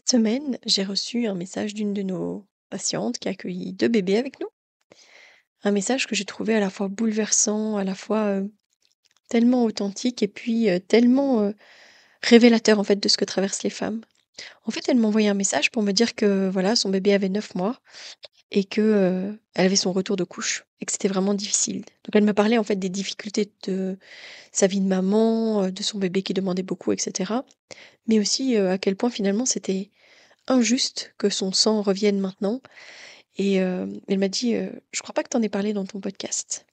Cette semaine, j'ai reçu un message d'une de nos patientes qui a accueilli 2 bébés avec nous. Un message que j'ai trouvé à la fois bouleversant, à la fois, tellement authentique et puis, tellement, révélateur en fait de ce que traversent les femmes. En fait, elle m'a envoyé un message pour me dire que voilà, son bébé avait 9 mois et que, elle avait son retour de couche et que c'était vraiment difficile. Donc elle me parlait en fait des difficultés de sa vie de maman, de son bébé qui demandait beaucoup et cetera. Mais aussi, à quel point finalement c'était injuste que son sang revienne maintenant. Et elle m'a dit, «Je crois pas que tu en aies parlé dans ton podcast».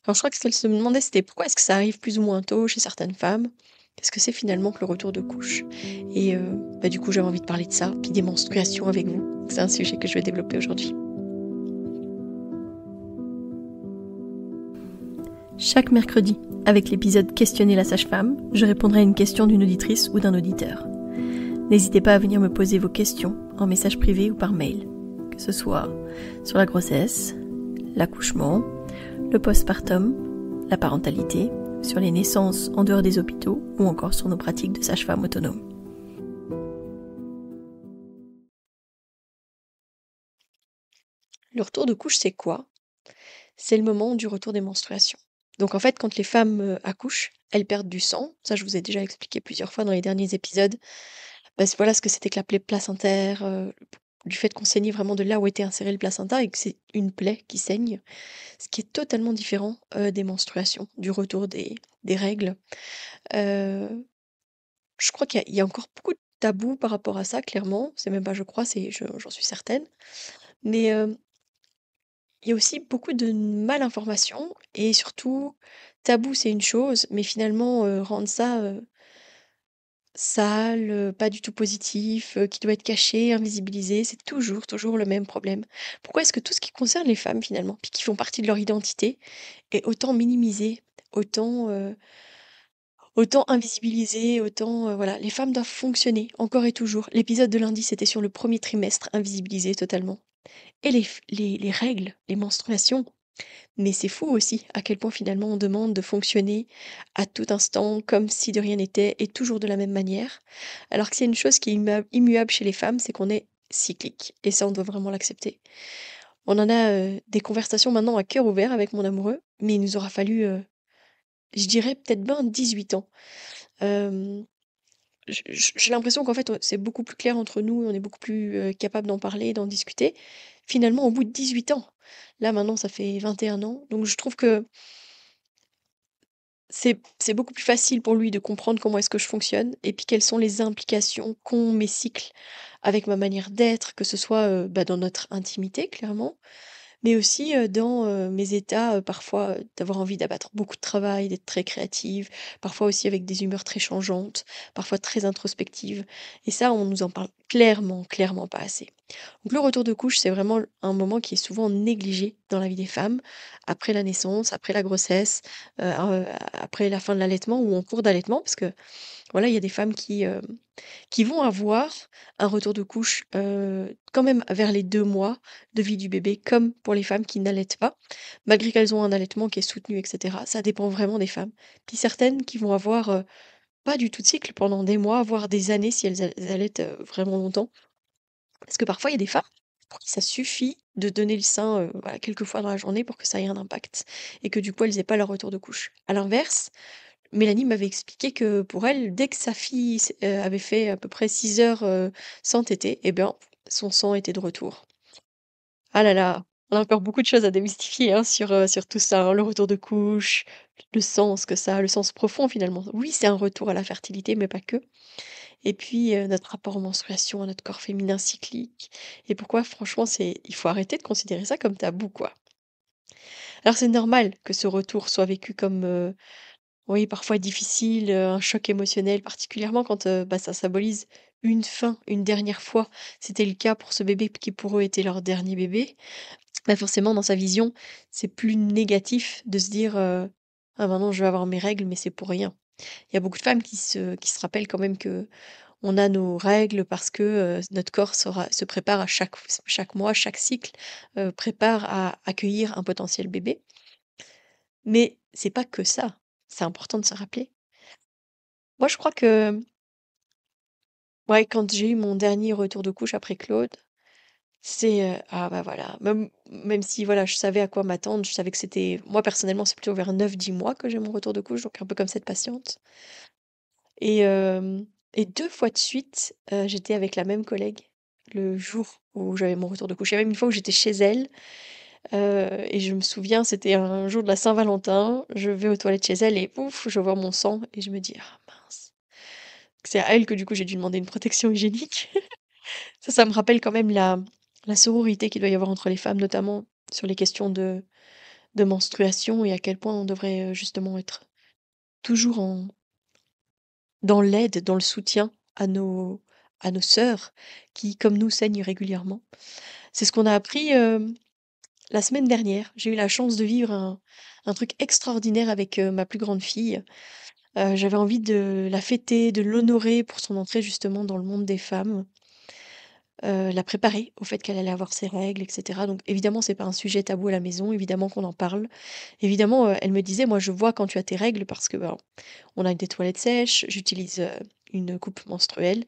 Alors je crois que ce qu'elle se demandait, c'était pourquoi est-ce que ça arrive plus ou moins tôt chez certaines femmes? Qu'est-ce que c'est finalement que le retour de couche? Et du coup, j'avais envie de parler de ça, puis des menstruations avec vous. C'est un sujet que je vais développer aujourd'hui. Chaque mercredi, avec l'épisode Questionner la sage-femme, je répondrai à une question d'une auditrice ou d'un auditeur. N'hésitez pas à venir me poser vos questions en message privé ou par mail, que ce soit sur la grossesse, l'accouchement, le postpartum, la parentalité, sur les naissances en dehors des hôpitaux ou encore sur nos pratiques de sage-femme autonome. Le retour de couche, c'est quoi? C'est le moment du retour des menstruations. Donc en fait, quand les femmes, accouchent, elles perdent du sang. Ça, je vous ai déjà expliqué plusieurs fois dans les derniers épisodes. Voilà ce que c'était que la plaie placentaire, du fait qu'on saignait vraiment de là où était inséré le placenta et que c'est une plaie qui saigne, ce qui est totalement différent, des menstruations, du retour des règles. Heu, je crois qu'il y a encore beaucoup de tabous par rapport à ça, clairement. C'est même pas je crois, j'en suis certaine. Mais, il y a aussi beaucoup de mal-information et surtout, tabou, c'est une chose, mais finalement, rendre ça, sale, pas du tout positif, qui doit être caché, invisibilisé, c'est toujours le même problème. Pourquoi est-ce que tout ce qui concerne les femmes finalement, puis qui font partie de leur identité, est autant minimisé, autant, autant invisibilisé, autant, voilà? Les femmes doivent fonctionner encore et toujours. L'épisode de lundi, c'était sur le premier trimestre, invisibilisé totalement et les règles, les menstruations, mais c'est fou aussi à quel point finalement on demande de fonctionner à tout instant comme si de rien n'était et toujours de la même manière. Alors que c'est une chose qui est immuable chez les femmes, c'est qu'on est cyclique et ça on doit vraiment l'accepter. On en a des conversations maintenant à cœur ouvert avec mon amoureux, mais il nous aura fallu, je dirais peut-être bien 18 ans. Euh, j'ai l'impression qu'en fait c'est beaucoup plus clair entre nous, on est beaucoup plus capable d'en parler, d'en discuter. Finalement, au bout de 18 ans, là maintenant ça fait 21 ans, donc je trouve que c'est beaucoup plus facile pour lui de comprendre comment est-ce que je fonctionne et puis quelles sont les implications qu'ont mes cycles avec ma manière d'être, que ce soit, dans notre intimité clairement, mais aussi, dans, mes états, parfois, d'avoir envie d'abattre beaucoup de travail, d'être très créative, parfois aussi avec des humeurs très changeantes, parfois très introspectives et ça, on nous en parle clairement pas assez. Donc le retour de couche, c'est vraiment un moment qui est souvent négligé dans la vie des femmes, après la naissance, après la grossesse, après la fin de l'allaitement ou en cours d'allaitement parce que, voilà, il y a des femmes qui vont avoir un retour de couche, quand même vers les 2 mois de vie du bébé, comme pour les femmes qui n'allaitent pas, malgré qu'elles ont un allaitement qui est soutenu et cetera. Ça dépend vraiment des femmes. Puis certaines qui vont avoir, pas du tout de cycle pendant des mois, voire des années si elles allaitent, vraiment longtemps. Parce que parfois il y a des femmes pour qui ça suffit de donner le sein, voilà, quelques fois dans la journée pour que ça ait un impact et que du coup elles aient pas leur retour de couche. À l'inverse, Mélanie m'avait expliqué que pour elle, dès que sa fille avait fait à peu près 6 heures, sans tétée et bien, son sang était de retour. Ah là là, on a encore beaucoup de choses à démystifier, hein, sur tout ça, hein, le retour de couche, le sens que ça a, le sens profond finalement. Oui, c'est un retour à la fertilité, mais pas que. Et puis, notre rapport aux menstruations, à notre corps féminin cyclique et pourquoi franchement il faut arrêter de considérer ça comme tabou, quoi. Alors c'est normal que ce retour soit vécu comme, oui, parfois difficile, un choc émotionnel, particulièrement quand, ça symbolise une fin, une dernière fois. C'était le cas pour ce bébé qui pour eux était leur dernier bébé. Bah, forcément dans sa vision, c'est plus négatif de se dire, «Ah maintenant je vais avoir mes règles, mais c'est pour rien». Il y a beaucoup de femmes qui se rappellent quand même que on a nos règles parce que, notre corps se prépare à chaque mois, chaque cycle, prépare à accueillir un potentiel bébé. Mais c'est pas que ça, c'est important de se rappeler. Moi je crois que Ouais, quand j'ai eu mon dernier retour de couche après Claude, ah bah, voilà, même si voilà, je savais à quoi m'attendre, je savais que c'était moi personnellement, c'est plutôt vers 9-10 mois que j'ai mon retour de couche, donc un peu comme cette patiente et hem et 2 fois de suite, j'étais avec la même collègue le jour où j'avais mon retour de couche. Il y a même une fois où j'étais chez elle, et je me souviens, c'était un jour de la Saint-Valentin, je vais aux toilettes chez elle et ouf, je vois mon sang et je me dis: «Ah mince». C'est à elle que du coup j'ai dû demander une protection hygiénique. Ça me rappelle quand même la sororité qu'il doit y avoir entre les femmes, notamment sur les questions de menstruation et à quel point on devrait, justement être toujours en dans l'aide, dans le soutien à nos sœurs qui, comme nous, saignent régulièrement. C'est ce qu'on a appris, la semaine dernière. J'ai eu la chance de vivre un truc extraordinaire avec, ma plus grande fille. J'avais envie de la fêter, de l'honorer pour son entrée justement dans le monde des femmes. La préparer au fait qu'elle allait avoir ses règles et cetera. Donc évidemment, c'est pas un sujet tabou à la maison, évidemment qu'on en parle. Évidemment, elle me disait: «Moi, je vois quand tu as tes règles parce que, ben, on a des toilettes sèches, j'utilise, une coupe menstruelle».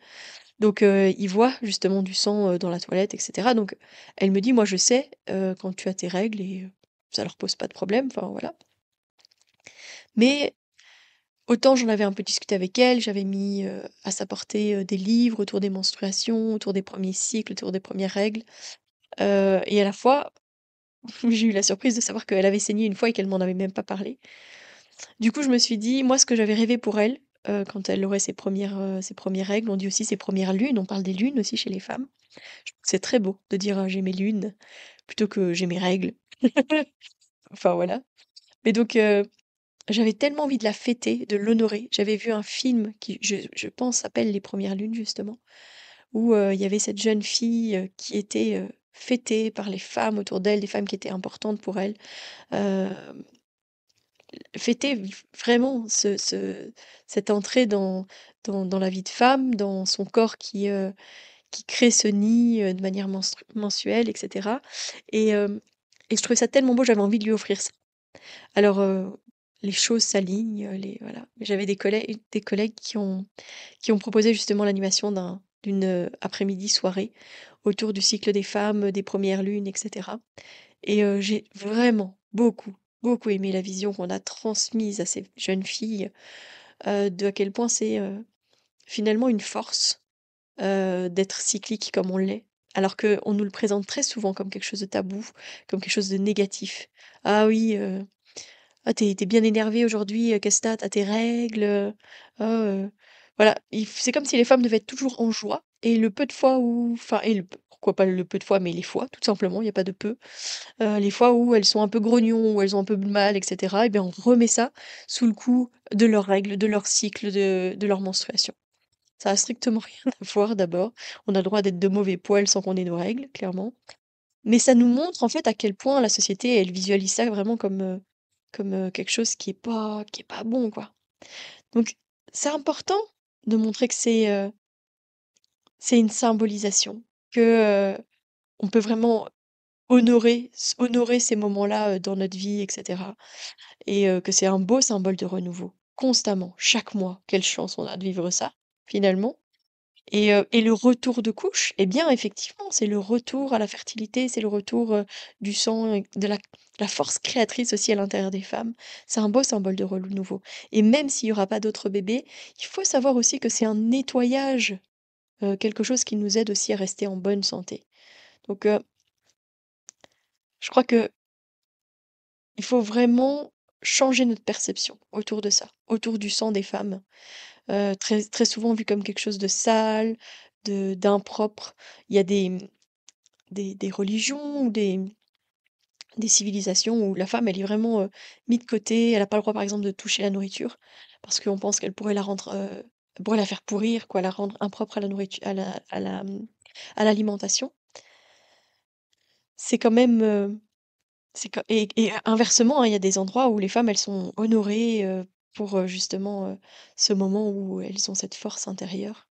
Donc ils voient justement du sang, dans la toilette et cetera. Donc elle me dit: «Moi, je sais, quand tu as tes règles et ça leur pose pas de problème», enfin voilà. Mais autant j'en avais un peu discuté avec elle, j'avais mis, à sa portée, des livres autour des menstruations, autour des premiers cycles, autour des premières règles, et à la fois j'ai eu la surprise de savoir qu'elle avait saigné une fois et qu'elle m'en avait même pas parlé. Du coup, je me suis dit, moi, ce que j'avais rêvé pour elle, quand elle aurait ses premières règles, on dit aussi ses premières lunes, on parle des lunes aussi chez les femmes. Je trouve que c'est très beau de dire, «J'ai mes lunes» plutôt que «J'ai mes règles». Enfin, voilà. Mais donc j'avais tellement envie de la fêter, de l'honorer. J'avais vu un film qui, je pense, s'appelle «Les premières lunes» justement, où, il y avait cette jeune fille, qui était, fêtée par les femmes autour d'elle, des femmes qui étaient importantes pour elle. Hem Fêter vraiment cette entrée dans la vie de femme, dans son corps qui crée ce nid, de manière mensuelle et cetera et hem et je trouvais ça tellement beau, j'avais envie de lui offrir ça. Alors, les choses s'alignent, les voilà. J'avais des collègues qui ont proposé justement l'animation d'une, après-midi soirée autour du cycle des femmes, des premières lunes et cetera. Et j'ai vraiment beaucoup, beaucoup aimé la vision qu'on a transmise à ces jeunes filles, de à quel point c'est, finalement une force, d'être cyclique comme on l'est. Alors qu'on nous le présente très souvent comme quelque chose de tabou, comme quelque chose de négatif. «Ah oui, ah tu es bien énervé aujourd'hui, qu'est-ce que tu as? Tes règles, oh, voilà, c'est comme si les femmes devaient être toujours en joie et le peu de fois où enfin et le peu pourquoi pas le peu de fois, mais les fois, tout simplement, il y a pas de peu. Les fois où elles sont un peu grognons, où elles ont un peu de mal et cetera et bien, on remet ça sous le coup de leurs règles, de leur cycle, de leur menstruation. Ça a strictement rien à voir d'abord. On a le droit d'être de mauvais poil sans qu'on ait nos règles, clairement. Mais ça nous montre en fait à quel point la société, elle visualise ça vraiment comme, quelque chose qui est pas bon, quoi. Donc c'est important de montrer que c'est une symbolisation, que, on peut vraiment honorer ces moments-là, dans notre vie et cetera et que c'est un beau symbole de renouveau, constamment, chaque mois. Quelle chance on a de vivre ça, finalement et le retour de couche, eh bien, effectivement, c'est le retour à la fertilité, c'est le retour, du sang et de la force créatrice aussi à l'intérieur des femmes. C'est un beau symbole de renouveau et même s'il y aura pas d'autres bébés, il faut savoir aussi que c'est un nettoyage, quelque chose qui nous aide aussi à rester en bonne santé. Donc je crois que il faut vraiment changer notre perception autour de ça, autour du sang des femmes, très très souvent vu comme quelque chose de sale, de d'impropre. Il y a des religions ou des civilisations où la femme, elle est vraiment, mise de côté. Elle a pas le droit, par exemple, de toucher la nourriture parce qu'on pense qu'elle pourrait la rendre, elle pourrait la faire pourrir, quoi, la rendre impropre à la nourritu à l'alimentation. C'est quand même, c'est quand et inversement, hein, il y a des endroits où les femmes, elles sont honorées, pour, justement, ce moment où elles ont cette force intérieure.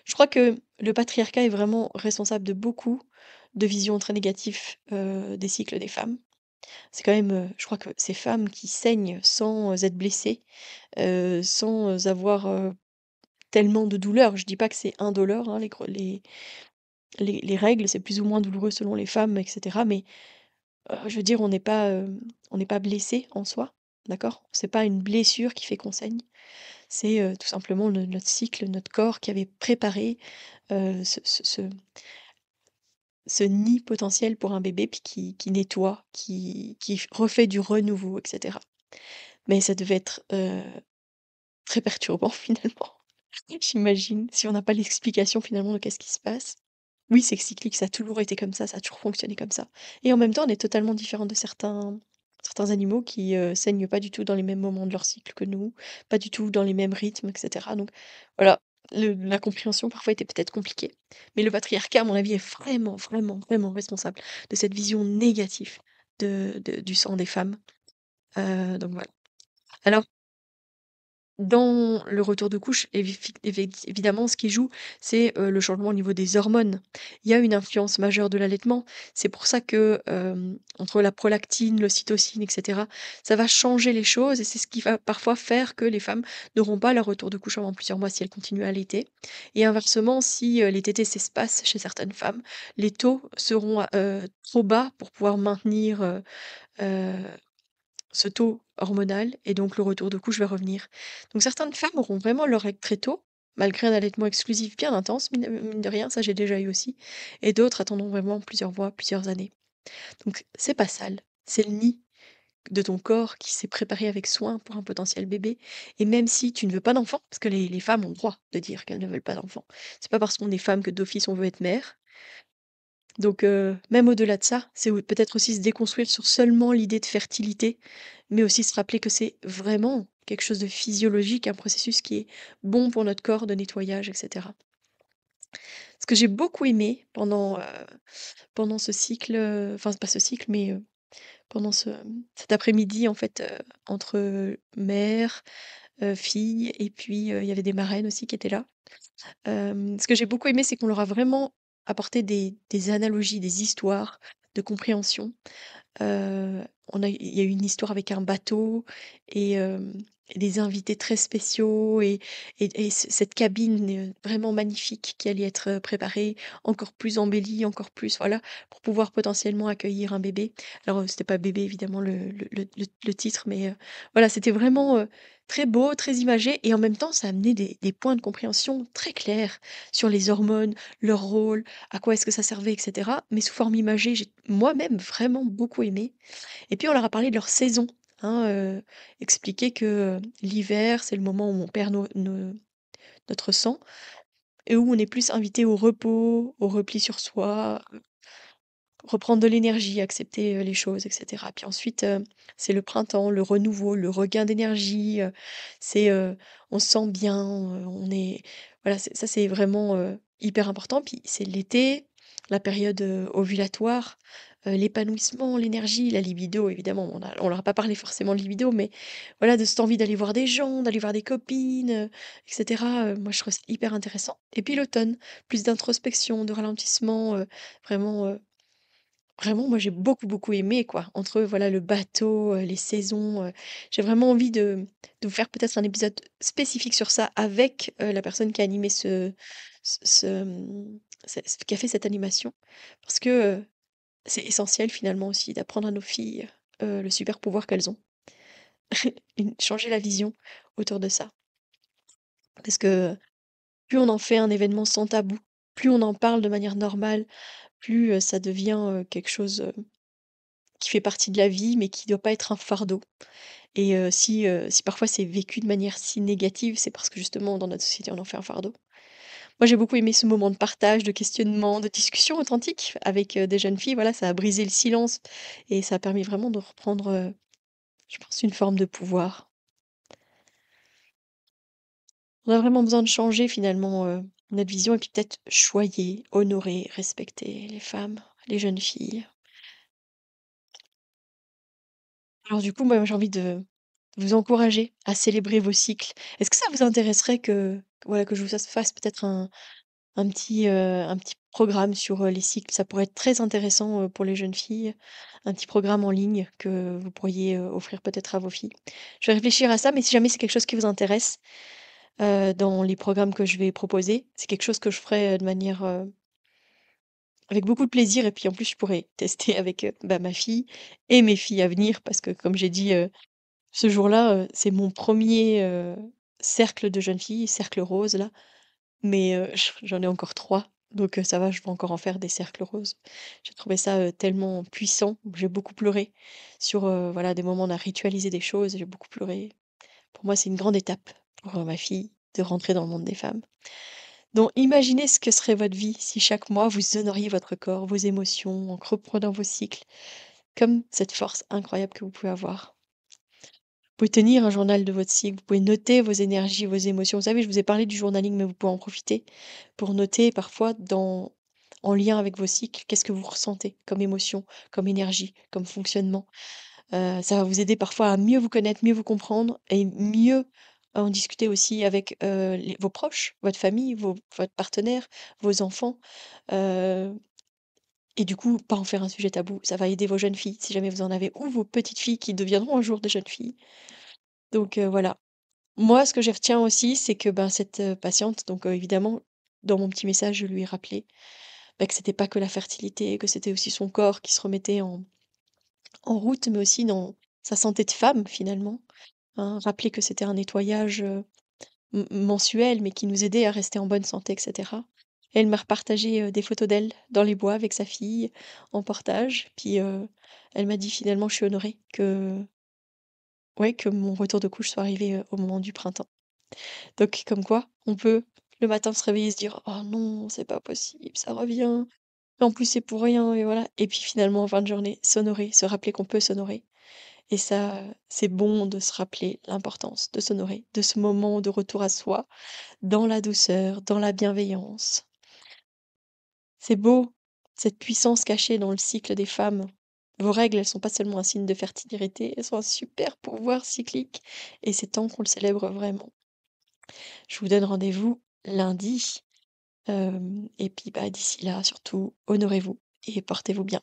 Je crois que le patriarcat est vraiment responsable de beaucoup de visions très négatives, des cycles des femmes. C'est quand même, je crois que ces femmes qui saignent sans, être blessées, sans, avoir, tellement de douleur. Je dis pas que c'est indolore, hein, les règles, c'est plus ou moins douloureux selon les femmes et cetera, mais je veux dire, on n'est pas blessé en soi, d'accord? C'est pas une blessure qui fait qu'on saigne, c'est, tout simplement notre cycle, notre corps qui avait préparé, ce nid potentiel pour un bébé, puis qui nettoie, qui refait du renouveau et cetera. Mais ça devait être, très perturbant finalement, j'imagine, si on n'a pas l'explication finalement de qu'est-ce qui se passe. Oui, c'est cyclique, ça a toujours été comme ça a toujours fonctionné comme ça et en même temps, on est totalement différent de certains animaux qui, saignent pas du tout dans les mêmes moments de leur cycle que nous, pas du tout dans les mêmes rythmes et cetera donc voilà, le la compréhension parfois était peut-être compliquée. Mais le patriarcat, à mon avis, est vraiment, vraiment, vraiment responsable de cette vision négative du sang des femmes, donc voilà. Alors dans le retour de couche, évidemment, ce qui joue, c'est, le changement au niveau des hormones. Il y a une influence majeure de l'allaitement. C'est pour ça que, entre la prolactine, l'ocytocine et cetera, ça va changer les choses et c'est ce qui va parfois faire que les femmes n'auront pas leur retour de couche avant plusieurs mois si elles continuent à allaiter et inversement, si, les tétés s'espacent chez certaines femmes, les taux seront, trop bas pour pouvoir maintenir, heu ce taux hormonal et donc le retour de couche va revenir. Donc certaines femmes auront vraiment leurs règles très tôt, malgré un allaitement exclusif bien intense, mine de rien, ça j'ai déjà eu aussi, et d'autres attendront vraiment plusieurs mois, plusieurs années. Donc c'est pas sale, c'est le nid de ton corps qui s'est préparé avec soin pour un potentiel bébé. Et même si tu ne veux pas d'enfant, parce que les femmes ont le droit de dire qu'elles ne veulent pas d'enfant, c'est pas parce qu'on est femme que d'office on veut être mère. Donc même au-delà de ça, c'est peut-être aussi se déconstruire sur seulement l'idée de fertilité, mais aussi se rappeler que c'est vraiment quelque chose de physiologique, un processus qui est bon pour notre corps de nettoyage et cetera. Ce que j'ai beaucoup aimé pendant ce cycle, enfin pas ce cycle, mais pendant cet après-midi en fait, entre mère, fille et puis, il y avait des marraines aussi qui étaient là. Ce que j'ai beaucoup aimé, c'est qu'on leur a vraiment apporté des analogies, des histoires de compréhension. Il y a eu une histoire avec un bateau et et des invités très spéciaux et cette cabine, vraiment magnifique qui allait être, préparée, encore plus embellie, encore plus voilà, pour pouvoir potentiellement accueillir un bébé. Alors, c'était pas bébé évidemment le titre, mais voilà, c'était vraiment, très beau, très imagé et en même temps, ça amenait des points de compréhension très clairs sur les hormones, leur rôle, à quoi est-ce que ça servait et cetera, mais sous forme imagée. J'ai moi-même vraiment beaucoup aimé et puis on leur a parlé de leur saison, hein, expliquer que, l'hiver, c'est le moment où on perd notre sang et où on est plus invité au repos, au repli sur soi, reprendre de l'énergie, accepter, les choses et cetera. Puis ensuite, c'est le printemps, le renouveau, le regain d'énergie, c'est, on se sent bien, on est voilà, c'est vraiment, hyper important. Puis c'est l'été, la période, ovulatoire, l'épanouissement, l'énergie, la libido évidemment. On leur a pas parlé forcément de libido, mais voilà, de cette envie d'aller voir des gens, d'aller voir des copines, et cetera, moi je trouve ça hyper intéressant. Et puis l'automne, plus d'introspection, de ralentissement, vraiment, vraiment, moi, j'ai beaucoup, beaucoup aimé, quoi. Entre, voilà, le bateau, les saisons, j'ai vraiment envie de vous faire peut-être un épisode spécifique sur ça avec, la personne qui a animé qui a fait cette animation. Parce que, c'est essentiel finalement aussi d'apprendre à nos filles, le super pouvoir qu'elles ont. Changer la vision autour de ça. Parce que plus on en fait un événement sans tabou, plus on en parle de manière normale, plus, ça devient, quelque chose, qui fait partie de la vie, mais qui doit pas être un fardeau et si parfois c'est vécu de manière si négative, c'est parce que justement dans notre société, on en fait un fardeau. Moi, j'ai beaucoup aimé ce moment de partage, de questionnement, de discussion authentique avec, des jeunes filles. Voilà, ça a brisé le silence et ça a permis vraiment de reprendre, je pense une forme de pouvoir. On a vraiment besoin de changer finalement, notre vision et puis peut-être choyer, honorer, respecter les femmes, les jeunes filles. Alors du coup, moi, j'ai envie de vous encourager à célébrer vos cycles. Est-ce que ça vous intéresserait voilà, que je vous fasse peut-être un petit programme sur, les cycles? Ça pourrait être très intéressant, pour les jeunes filles, un petit programme en ligne que vous pourriez, offrir peut-être à vos filles. Je vais réfléchir à ça, mais si jamais c'est quelque chose qui vous intéresse, dans les programmes que je vais proposer. C'est quelque chose que je ferai, de manière, avec beaucoup de plaisir et puis en plus je pourrais tester avec, bah, ma fille et mes filles à venir parce que comme j'ai dit, ce jour-là, c'est mon premier er cercle de jeunes filles, cercle rose là, mais j'en ai encore 3 donc ça va, je vais encore en faire des cercles roses. J'ai trouvé ça, tellement puissant. J'ai beaucoup pleuré sur, voilà, des moments où on a ritualisé des choses, j'ai beaucoup pleuré. Pour moi, c'est une grande étape pour, ma fille de rentrer dans le monde des femmes. Donc imaginez ce que serait votre vie si chaque mois vous honoriez votre corps, vos émotions, en reprenant vos cycles, comme cette force incroyable que vous pouvez avoir. Vous pouvez tenir un journal de votre cycle, vous pouvez noter vos énergies, vos émotions. Vous savez, je vous ai parlé du journaling, mais vous pouvez en profiter pour noter parfois en lien avec vos cycles, qu'est-ce que vous ressentez comme émotion, comme énergie, comme fonctionnement. Ça va vous aider parfois à mieux vous connaître, mieux vous comprendre et mieux en discuter aussi avec, vos proches, votre famille, votre partenaire, vos enfants. Heu et du coup, pas en faire un sujet tabou. Ça va aider vos jeunes filles, si jamais vous en avez, ou vos petites filles qui deviendront un jour des jeunes filles. Donc voilà. Moi, ce que je retiens aussi, c'est que, ben, cette, patiente donc évidemment, dans mon petit message, je lui ai rappelé, bah, que c'était pas que la fertilité, que c'était aussi son corps qui se remettait en route, mais aussi dans sa santé de femme, finalement, hein. Rappeler que c'était un nettoyage, mensuel, mais qui nous aidait à rester en bonne santé et cetera. Et elle m'a repartagé, des photos d'elle dans les bois avec sa fille, en portage. Puis, elle m'a dit: «Finalement, je suis honorée que ouais, que mon retour de couche soit arrivé, au moment du printemps». Donc comme quoi, on peut le matin se réveiller et se dire: «Oh non, c'est pas possible, ça revient. Et en plus, c'est pour rien» et voilà. Et puis finalement, en fin de journée, s'honorer, se rappeler qu'on peut s'honorer. Et ça, c'est bon de se rappeler l'importance de s'honorer, de ce moment de retour à soi, dans la douceur, dans la bienveillance. C'est beau, cette puissance cachée dans le cycle des femmes. Vos règles, elles sont pas seulement un signe de fertilité, elles sont un super pouvoir cyclique et c'est temps qu'on le célèbre vraiment. Je vous donne rendez-vous lundi, et puis, bah, d'ici là, surtout, honorez-vous et portez-vous bien.